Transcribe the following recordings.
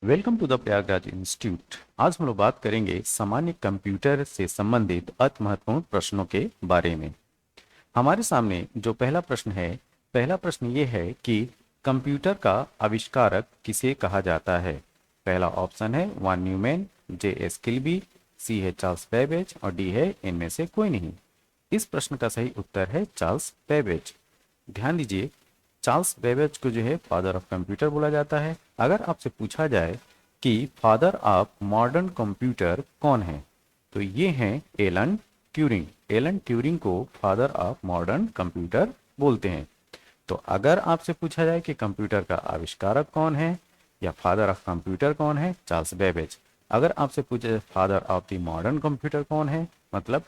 Welcome to the Prayagraj institute. आज हम लोग बात करेंगे सामान्य कंप्यूटर से संबंधित अति महत्वपूर्ण प्रश्नों के बारे में। हमारे सामने जो पहला प्रश्न है, पहला प्रश्न ये है कि कंप्यूटर का आविष्कारक किसे कहा जाता है। पहला ऑप्शन है von Neumann, J S Kilby, C है चार्ल्स बेबेज और डी है इनमें से कोई नहीं। इस प्रश्न का सही उत्तर है चार्ल्स बेबेज। ध्यान दीजिए, चार्ल्स बेबेज को जो है फादर ऑफ कंप्यूटर बोला जाता है। अगर आपसे पूछा जाए कि फादर ऑफ मॉडर्न कंप्यूटर कौन है, तो ये हैं एलन ट्यूरिंग। एलन ट्यूरिंग को फादर ऑफ मॉडर्न कंप्यूटर बोलते हैं। तो अगर आपसे पूछा जाए कि कंप्यूटर का आविष्कारक कौन है या फादर ऑफ कंप्यूटर कौन है, चार्ल्स बेबेज। अगर आपसे पूछा जाए father of the modern computer कौन है, मतलब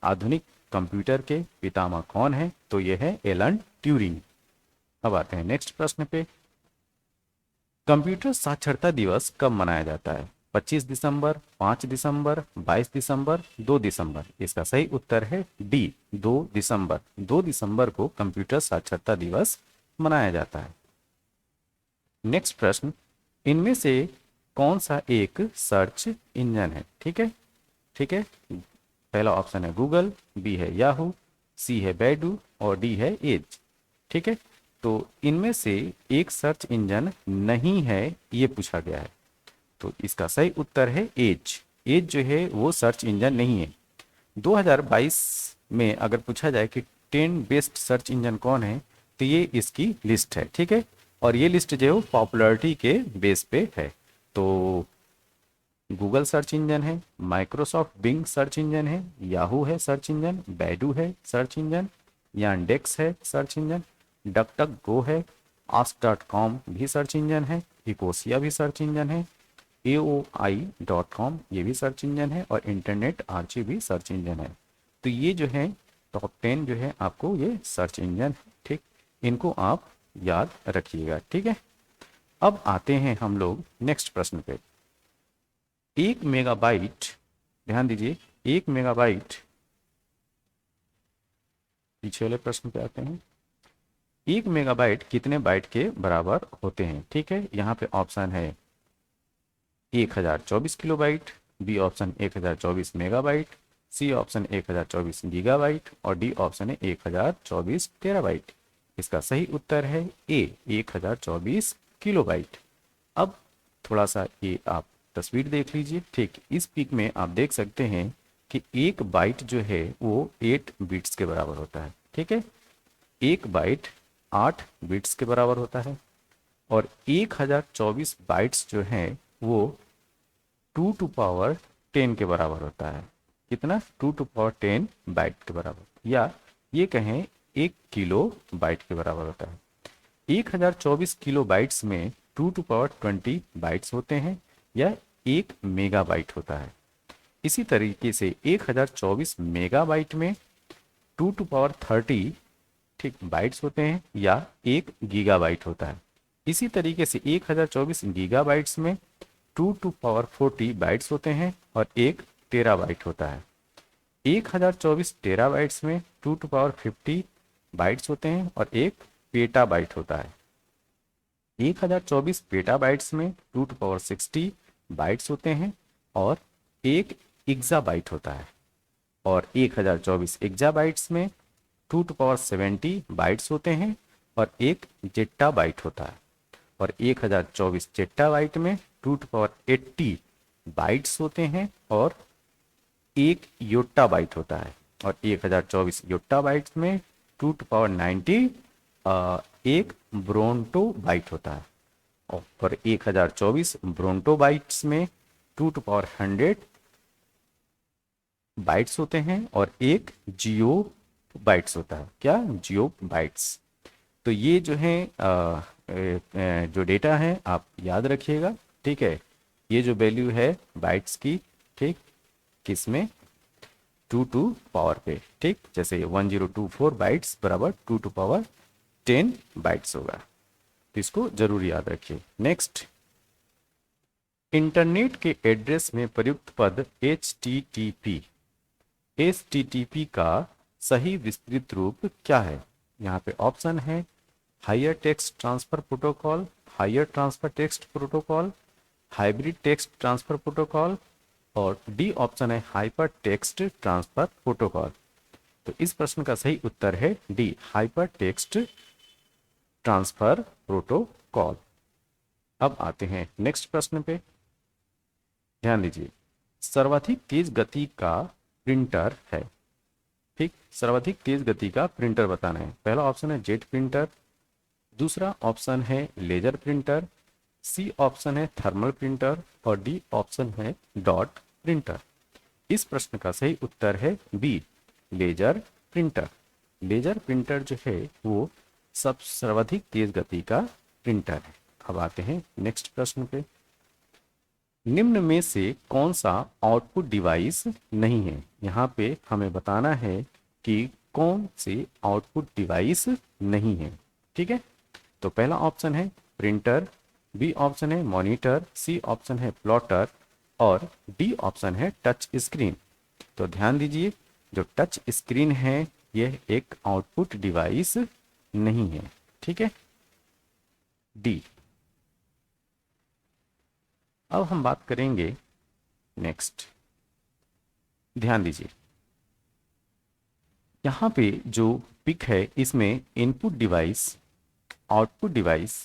आधुनिक कंप्यूटर के पितामह कौन है, तो यह है एलन ट्यूरिंग। अब आते हैं नेक्स्ट प्रश्न पे। कंप्यूटर साक्षरता दिवस कब मनाया जाता है? 25 दिसंबर, 5 दिसंबर, 22 दिसंबर, 2 दिसंबर। इसका सही उत्तर है डी, 2 दिसंबर। 2 दिसंबर को कंप्यूटर साक्षरता दिवस मनाया जाता है। नेक्स्ट प्रश्न, इनमें से कौन सा एक सर्च इंजन है? ठीक है, ठीक है। पहला ऑप्शन है गूगल, बी है याहू, सी है बैडू और डी है एज। ठीक है, तो इनमें से एक सर्च इंजन नहीं है, ये पूछा गया है। तो इसका सही उत्तर है एज। एज जो है वो सर्च इंजन नहीं है। 2022 में अगर पूछा जाए कि 10 बेस्ट सर्च इंजन कौन है, तो ये इसकी लिस्ट है। ठीक है, और ये लिस्ट जो है वो पॉपुलैरिटी के बेस पे है। तो गूगल सर्च इंजन है, माइक्रोसॉफ्ट बिंग सर्च इंजन है, याहू है सर्च इंजन, बैडू है सर्च इंजन, यांडेक्स है सर्च इंजन, डक डक गो है, ask.com भी सर्च इंजन है, इकोसिया भी सर्च इंजन है, AOI.com ये भी सर्च इंजन है और इंटरनेट आर्ची भी सर्च इंजन है। तो ये जो है टॉप 10 जो है आपको ये सर्च इंजन है। ठीक, इनको आप याद रखिएगा। ठीक है, अब आते हैं हम लोग नेक्स्ट प्रश्न पे। 1 मेगाबाइट, ध्यान दीजिए, 1 मेगाबाइट, पीछे वाले प्रश्न पे आते हैं। 1 मेगाबाइट कितने बाइट के बराबर होते हैं? ठीक है, यहाँ पे ऑप्शन है 1024 kilobyte, B option 1024 megabyte, C option 1024 gigabyte और डी ऑप्शन है 1024 टेराबाइट। इसका सही उत्तर है ए, 1024 किलोबाइट। अब थोड़ा सा ये आप तस्वीर देख लीजिए। ठीक, इस पिक में आप देख सकते हैं कि एक बाइट जो है वो 8 बिट्स के बराबर होता है। ठीक है, एक बाइट 8 बिट्स के बराबर होता है और 1024 बाइट्स जो हैं वो 2 टू पावर 10 के बराबर होता है। कितना? 2 टू पावर 10 बाइट के बराबर, या ये कहें 1 किलो बाइट के बराबर होता है। 1024 किलो बाइट्स में 2 टू पावर 20 बाइट्स होते हैं या 1 मेगाबाइट होता है। इसी तरीके से 1024 मेगाबाइट में 2 टू पावर 30 ठीक बाइट्स होते हैं या 1 गीगाबाइट होता है। इसी तरीके से 1024 गीगाबाइट्स में 2 टू पावर 40 बाइट्स होते हैं और 1 टेराबाइट होता है। 1024 टेराबाइट्स में 2 टू पावर 50 बाइट्स होते हैं और 1 पेटाबाइट होता है। 1024 पेटाबाइट्स में 2 टू पावर 60 बाइट्स होते हैं और 1 एक्साबाइट होता है। और 1024 एक्साबाइट्स में 2 टू पावर 70 बाइट्स होते हैं और 1 जेट्टाबाइट होता है। और 1024 जेट्टाबाइट में 2 टू पावर 80 बाइट्स होते हैं और 1 योट्टाबाइट होता है। और 1024 योट्टाबाइट्स में 2 टू पावर 90 एक ब्रोंटोबाइट होता है। और 1024 ब्रोंटोबाइट्स में 2 टू पावर 100 बाइट्स होते हैं और 1 जियो बाइट्स होता है। क्या? जियो बाइट्स। तो ये जो है जो डेटा है आप याद रखिएगा। ठीक है, ये जो वैल्यू है बाइट्स की, ठीक, किसमें? 2 टू पावर पे। ठीक, जैसे 1024 बाइट्स बराबर 2 टू पावर 10 बाइट्स होगा। तो इसको जरूर याद रखिए। नेक्स्ट, इंटरनेट के एड्रेस में प्रयुक्त पद HTTP। HTTP का सही विस्तृत रूप क्या है? यहाँ पे ऑप्शन है higher text transfer protocol, higher transfer text protocol, hybrid text transfer protocol, और डी ऑप्शन है हाइपर टेक्स्ट ट्रांसफर प्रोटोकॉल। तो इस प्रश्न का सही उत्तर है D, hyper text transfer protocol. अब आते हैं नेक्स्ट प्रश्न पे, ध्यान दीजिए। सर्वाधिक तेज गति का प्रिंटर है, ठीक, सर्वाधिक तेज गति का प्रिंटर बताना है। पहला ऑप्शन है जेट प्रिंटर, दूसरा ऑप्शन है लेजर प्रिंटर, सी ऑप्शन है थर्मल प्रिंटर, और डी ऑप्शन है डॉट प्रिंटर। इस प्रश्न का सही उत्तर है B, laser printer. Laser printer जो है वो सब सर्वाधिक तेज गति का प्रिंटर है। अब आते हैं नेक्स्ट प्रश्न पे, निम्न में से कौन सा आउटपुट डिवाइस नहीं है। यहाँ पे हमें बताना है कि कौन से आउटपुट डिवाइस नहीं है, ठीक है। तो पहला ऑप्शन है प्रिंटर, बी ऑप्शन है मॉनिटर, सी ऑप्शन है प्लॉटर, और डी ऑप्शन है टच स्क्रीन। तो ध्यान दीजिए, जो टच स्क्रीन है यह एक आउटपुट डिवाइस नहीं है, ठीक है, डी। अब हम बात करेंगे नेक्स्ट, ध्यान दीजिए यहाँ पे जो पिक है इसमें इनपुट डिवाइस, आउटपुट डिवाइस,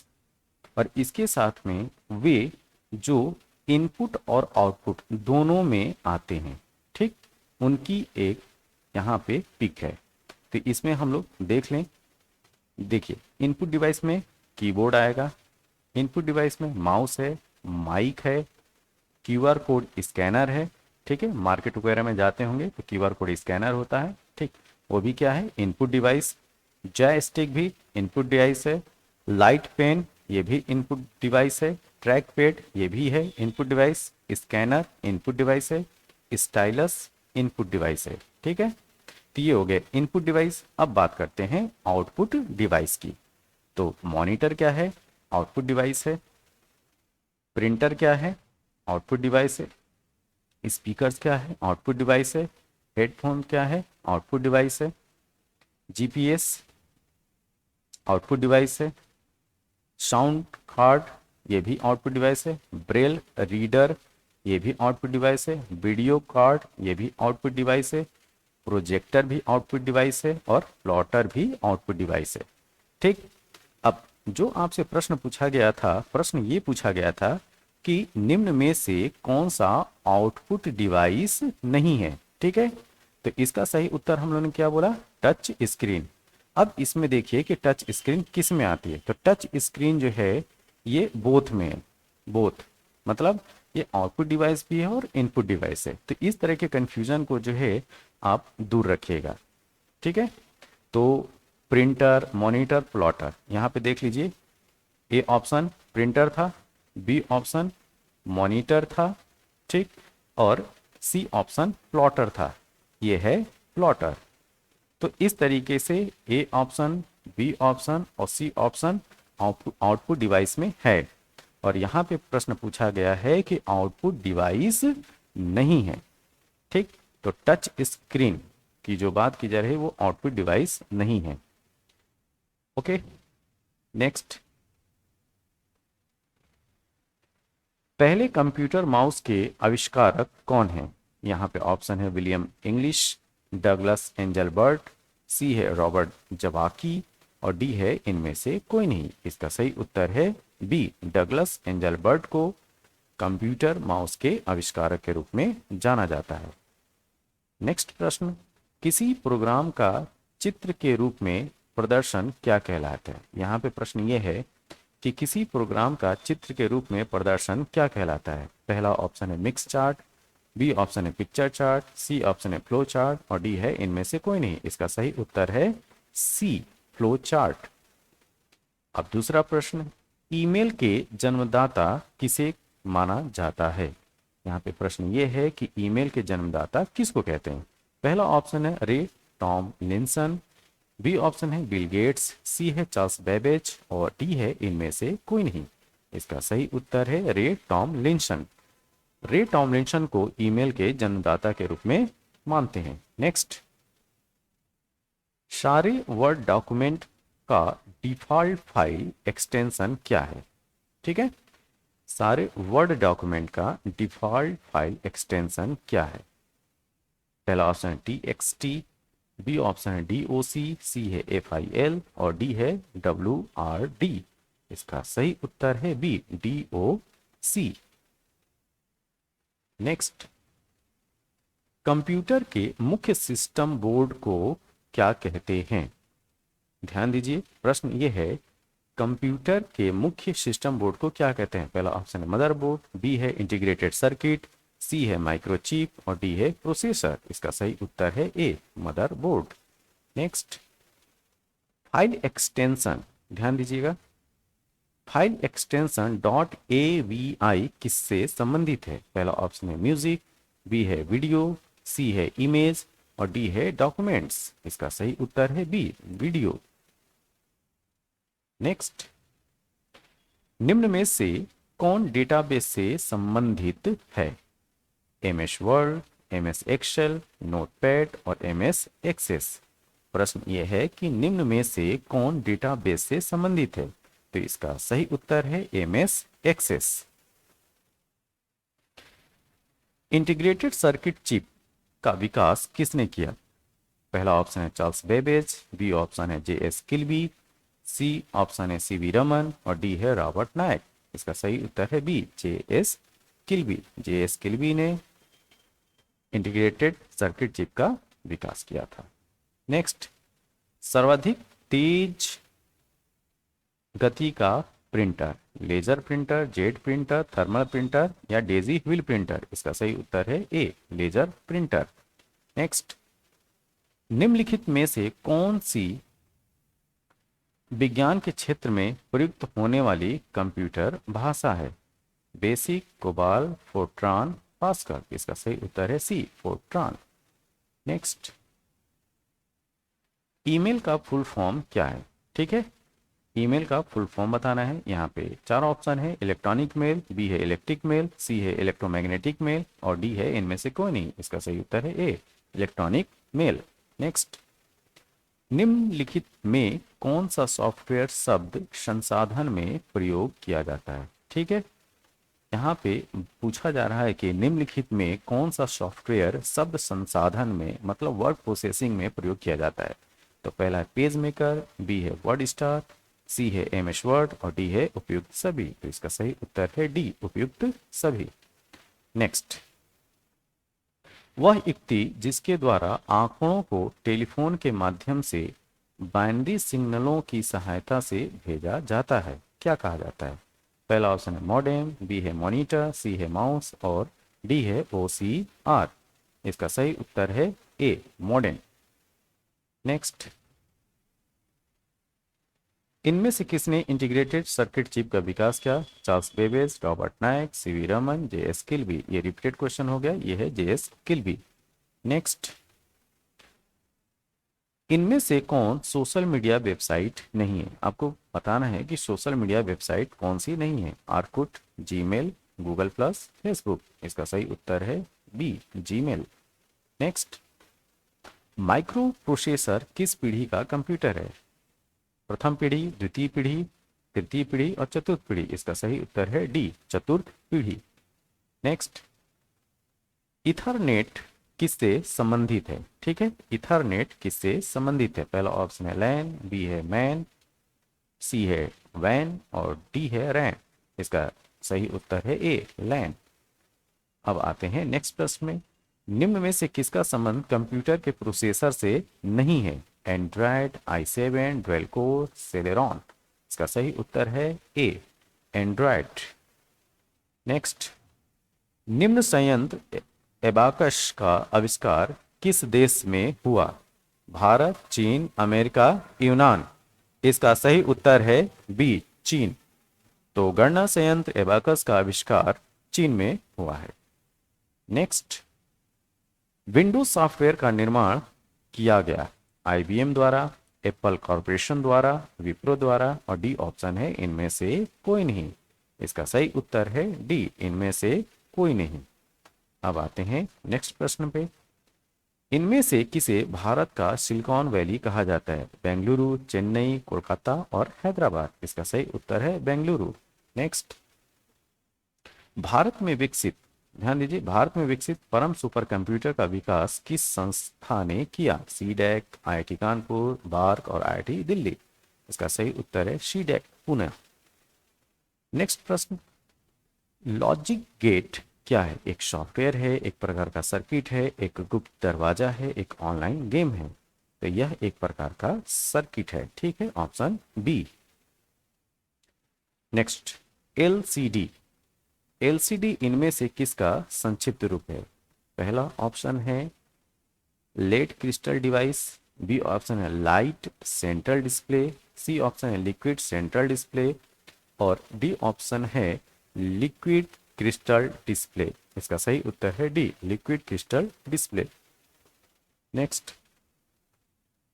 और इसके साथ में वे जो इनपुट और आउटपुट दोनों में आते हैं, ठीक, उनकी एक यहाँ पे पिक है। तो इसमें हम लोग देख लें, देखिए इनपुट डिवाइस में कीबोर्ड आएगा, इनपुट डिवाइस में माउस है, माइक है, क्यूआर कोड स्कैनर है, ठीक है, मार्केट वगैरह में जाते होंगे तो क्यूआर कोड स्कैनर होता है, ठीक, वो भी क्या है इनपुट डिवाइस। जॉयस्टिक भी इनपुट डिवाइस है, लाइट पेन ये भी इनपुट डिवाइस है, ट्रैक पैड ये भी है input device, scanner input device है, स्टाइलस इनपुट डिवाइस है, ठीक है। तो ये हो गए इनपुट डिवाइस। अब बात करते हैं आउटपुट डिवाइस की। तो मॉनिटर क्या है, आउटपुट डिवाइस है, प्रिंटर क्या है, आउटपुट डिवाइस है, स्पीकर्स क्या है, आउटपुट डिवाइस है, हेडफोन क्या है, आउटपुट डिवाइस है, जीपीएस आउटपुट डिवाइस है, साउंड कार्ड ये भी आउटपुट डिवाइस है, ब्रेल रीडर ये भी आउटपुट डिवाइस है, वीडियो कार्ड ये भी आउटपुट डिवाइस है, प्रोजेक्टर भी आउटपुट डिवाइस है, और प्लॉटर भी आउटपुट डिवाइस है, ठीक। अब जो आपसे प्रश्न पूछा गया था, प्रश्न ये पूछा गया था कि निम्न में से कौन सा आउटपुट डिवाइस नहीं है, ठीक है। तो इसका सही उत्तर हम लोगों ने क्या बोला, टच स्क्रीन। अब इसमें देखिए कि टच स्क्रीन किस में आती है, तो टच स्क्रीन जो है ये बोथ में है, बोथ मतलब ये आउटपुट डिवाइस भी है और इनपुट डिवाइस है। तो इस तरह के कंफ्यूजन को जो है आप दूर रखिएगा, ठीक है। तो प्रिंटर, मॉनिटर, प्लॉटर, यहाँ पे देख लीजिए, ए ऑप्शन प्रिंटर था, बी ऑप्शन मॉनिटर था, ठीक, और सी ऑप्शन प्लॉटर था, ये है प्लॉटर। तो इस तरीके से ए ऑप्शन, बी ऑप्शन और सी ऑप्शन आउटपुट डिवाइस में है। और यहाँ पे प्रश्न पूछा गया है कि आउटपुट डिवाइस नहीं है, ठीक। तो टच स्क्रीन की जो बात की जा रही है वो आउटपुट डिवाइस नहीं है, ओके। नेक्स्ट, पहले कंप्यूटर माउस के आविष्कारक कौन है। यहाँ पे ऑप्शन है विलियम इंग्लिश, डगलस एंजलबर्ट, सी है रॉबर्ट जवाकी, और डी है इनमें से कोई नहीं। इसका सही उत्तर है बी, डगलस एंजलबर्ट को कंप्यूटर माउस के आविष्कारक के रूप में जाना जाता है। नेक्स्ट प्रश्न, किसी प्रोग्राम का चित्र के रूप में प्रदर्शन क्या कहलाता है। यहाँ पे प्रश्न ये है कि किसी प्रोग्राम का चित्र के रूप में प्रदर्शन क्या कहलाता है। पहला ऑप्शन है मिक्स चार्ट, बी ऑप्शन है पिक्चर चार्ट, सी ऑप्शन है फ्लो चार्ट, और डी है इनमें से कोई नहीं। इसका सही उत्तर है सी, फ्लो चार्ट। अब दूसरा प्रश्न, ईमेल के जन्मदाता किसे माना जाता है। यहाँ पे प्रश्न ये है कि ईमेल के जन्मदाता किसको कहते हैं। पहला ऑप्शन है रे टॉमलिंसन, बी ऑप्शन है बिल गेट्स, सी है चार्ल्स बेबेज, और डी है इनमें से कोई नहीं। इसका सही उत्तर है रे टॉमलिंसन। रे टॉमलिंसन को ईमेल के जन्मदाता के रूप में मानते हैं। नेक्स्ट, सारे वर्ड डॉक्यूमेंट का डिफॉल्ट फाइल एक्सटेंशन क्या है। ठीक है, सारे वर्ड डॉक्यूमेंट का डिफॉल्ट फाइल एक्सटेंशन क्या है? पहला ऑप्शन है TXT, बी ऑप्शन है DOC, सी है FIL और डी है WRD। इसका सही उत्तर है बी, DOC। नेक्स्ट, कंप्यूटर के मुख्य सिस्टम बोर्ड को क्या कहते हैं? ध्यान दीजिए, प्रश्न ये है, कंप्यूटर के मुख्य सिस्टम बोर्ड को क्या कहते हैं? पहला ऑप्शन है मदरबोर्ड, बी है इंटीग्रेटेड सर्किट, सी है माइक्रोचिप और डी है प्रोसेसर। इसका सही उत्तर है ए, मदरबोर्ड। नेक्स्ट, फाइल एक्सटेंशन, ध्यान दीजिएगा, फाइल एक्सटेंशन .avi किससे संबंधित है? पहला ऑप्शन है म्यूजिक, बी है वीडियो, सी है इमेज और डी है डॉक्यूमेंट्स। इसका सही उत्तर है बी, वीडियो। नेक्स्ट, निम्न में से कौन डेटाबेस से संबंधित है? MS Word, MS Excel, Notepad और MS एक्सेस। प्रश्न यह है कि निम्न में से कौन डेटाबेस से संबंधित है? तो इसका सही उत्तर है MS Access. Integrated circuit chip का विकास किसने किया? पहला ऑप्शन है चार्ल्स बेबेज, बी ऑप्शन है JS किल्बी, सी ऑप्शन है CV रमन और डी है रॉबर्ट नायक। इसका सही उत्तर है B, JS Kilby. JS Kilby ने इंटीग्रेटेड सर्किट चिप का विकास किया था। नेक्स्ट, सर्वाधिक तेज गति का printer, laser printer, jet printer, thermal printer या डेजी व्हील प्रिंटर। इसका सही उत्तर है ए, लेजर प्रिंटर। नेक्स्ट, निम्नलिखित में से कौन सी विज्ञान के क्षेत्र में प्रयुक्त होने वाली कंप्यूटर भाषा है? BASIC, COBOL, Fortran, Pascal. इसका सही उत्तर है सी, फोर्ट्रान। नेक्स्ट, ईमेल का फुल फॉर्म क्या है? ठीक है, ईमेल का फुल फॉर्म बताना है। यहाँ पे 4 ऑप्शन है, इलेक्ट्रॉनिक मेल, बी है इलेक्ट्रिक मेल, सी है इलेक्ट्रोमैग्नेटिक मेल और डी है इनमें से कोई नहीं। इसका सही उत्तर है ए, इलेक्ट्रॉनिक मेल। नेक्स्ट, निम्नलिखित में कौन सा सॉफ्टवेयर शब्द संसाधन में प्रयोग किया जाता है? ठीक है, यहाँ पे पूछा जा रहा है कि निम्नलिखित में कौन सा सॉफ्टवेयर शब्द संसाधन में मतलब वर्ड प्रोसेसिंग में प्रयोग किया जाता है? तो पहला है पेज मेकर, बी है वर्ड स्टार, सी है MS वर्ड और डी है उपयुक्त सभी। तो इसका सही उत्तर है डी, उपयुक्त सभी। नेक्स्ट, वह युक्ति जिसके द्वारा आंकड़ों को टेलीफोन के माध्यम से बाइनरी सिग्नलों की सहायता से भेजा जाता है, क्या कहा जाता है? पहला ऑप्शन है मॉडेम, बी है मॉनिटर, सी है माउस और डी है OCR। इसका सही उत्तर है ए, मॉडेम। नेक्स्ट, इनमें से किसने इंटीग्रेटेड सर्किट चिप का विकास किया? चार्ल्स बेबेज, रॉबर्ट नायक, CV रमन, JS किल्बी। ये रिपीटेड क्वेश्चन हो गया, ये है JS किल्बी। नेक्स्ट, इनमें से कौन सोशल मीडिया वेबसाइट नहीं है? आपको बताना है कि सोशल मीडिया वेबसाइट कौन सी नहीं है। Orkut, Gmail, Google Plus, Facebook. इसका सही उत्तर है B, Gmail. Next, micro processor किस पीढ़ी का कंप्यूटर है? प्रथम पीढ़ी, द्वितीय पीढ़ी, तृतीय पीढ़ी और चतुर्थ पीढ़ी। इसका सही उत्तर है डी, चतुर्थ पीढ़ी। नेक्स्ट, इथरनेट किससे संबंधित है? ठीक है, इथरनेट किससे संबंधित है? पहला ऑप्शन है लैन, बी है मैन, सी है वैन और डी है रैन। इसका सही उत्तर है ए, लैन। अब आते हैं नेक्स्ट प्रश्न में, निम्न में से किसका संबंध कंप्यूटर के प्रोसेसर से नहीं है? Android, i7, dual core, Celeron. इसका सही उत्तर है ए, एंड्रॉयड। नेक्स्ट, निम्न संयंत्र एबाकस का आविष्कार किस देश में हुआ? भारत, चीन, अमेरिका, यूनान। इसका सही उत्तर है बी, चीन। तो गणना संयंत्र एबाकस का आविष्कार चीन में हुआ है। नेक्स्ट, विंडोज सॉफ्टवेयर का निर्माण किया गया IBM द्वारा, एप्पल कॉरपोरेशन द्वारा, विप्रो द्वारा और डी ऑप्शन है इनमें से कोई नहीं। इसका सही उत्तर है डी, इनमें से कोई नहीं। अब आते हैं नेक्स्ट प्रश्न पे, इनमें से किसे भारत का सिलिकॉन वैली कहा जाता है? बेंगलुरु, चेन्नई, कोलकाता और हैदराबाद। इसका सही उत्तर है बेंगलुरु। नेक्स्ट, भारत में विकसित, ध्यान दीजिए, भारत में विकसित परम सुपर कंप्यूटर का विकास किस संस्था ने किया? सीडैक, आईआईटी कानपुर, बार्क और आईआईटी दिल्ली। इसका सही उत्तर है सीडैक पुणे। नेक्स्ट प्रश्न, लॉजिक गेट क्या है? एक सॉफ्टवेयर है, एक प्रकार का सर्किट है, एक गुप्त दरवाजा है, एक ऑनलाइन गेम है। तो यह एक प्रकार का सर्किट है, ठीक है, option B. Next, LCD, LCD इनमें से किसका संक्षिप्त रूप है? पहला ऑप्शन है led crystal device, B option है light central display, C option है लिक्विड सेंट्रल डिस्प्ले और डी ऑप्शन है लिक्विड क्रिस्टल डिस्प्ले। इसका सही उत्तर है D, liquid crystal display. Next,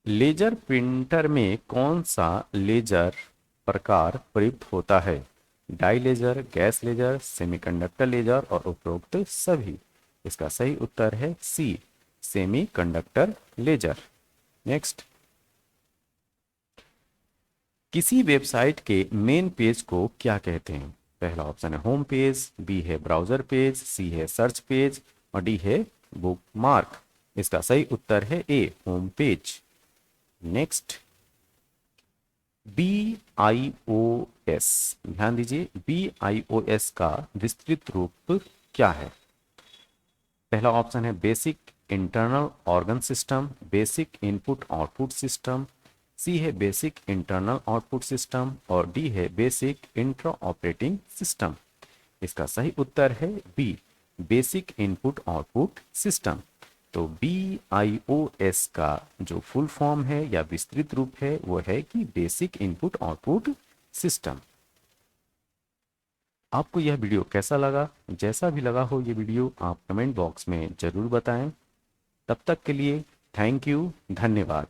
laser printer में कौन सा लेजर प्रकार प्रयुक्त होता है? Dye laser, gas laser, semiconductor laser और उपरोक्त सभी। इसका सही उत्तर है सी, सेमीकंडक्टर लेजर। नेक्स्ट, किसी वेबसाइट के मेन पेज को क्या कहते हैं? पहला ऑप्शन है होम पेज, बी है ब्राउजर पेज, सी है सर्च पेज और डी है बुक मार्क। इसका सही उत्तर है ए, होम पेज। नेक्स्ट, BIOS, ध्यान दीजिए, BIOS का विस्तृत रूप क्या है? पहला ऑप्शन है basic internal organ system, basic input output system, C है बेसिक इंटरनल आउटपुट सिस्टम और डी है बेसिक इंट्रा ऑपरेटिंग सिस्टम। इसका सही उत्तर है B, basic input output system. तो BIOS का जो फुल फॉर्म है या विस्तृत रूप है वो है कि बेसिक इनपुट आउटपुट सिस्टम। आपको यह वीडियो कैसा लगा? जैसा भी लगा हो ये वीडियो आप कमेंट बॉक्स में जरूर बताएं। तब तक के लिए थैंक यू, धन्यवाद।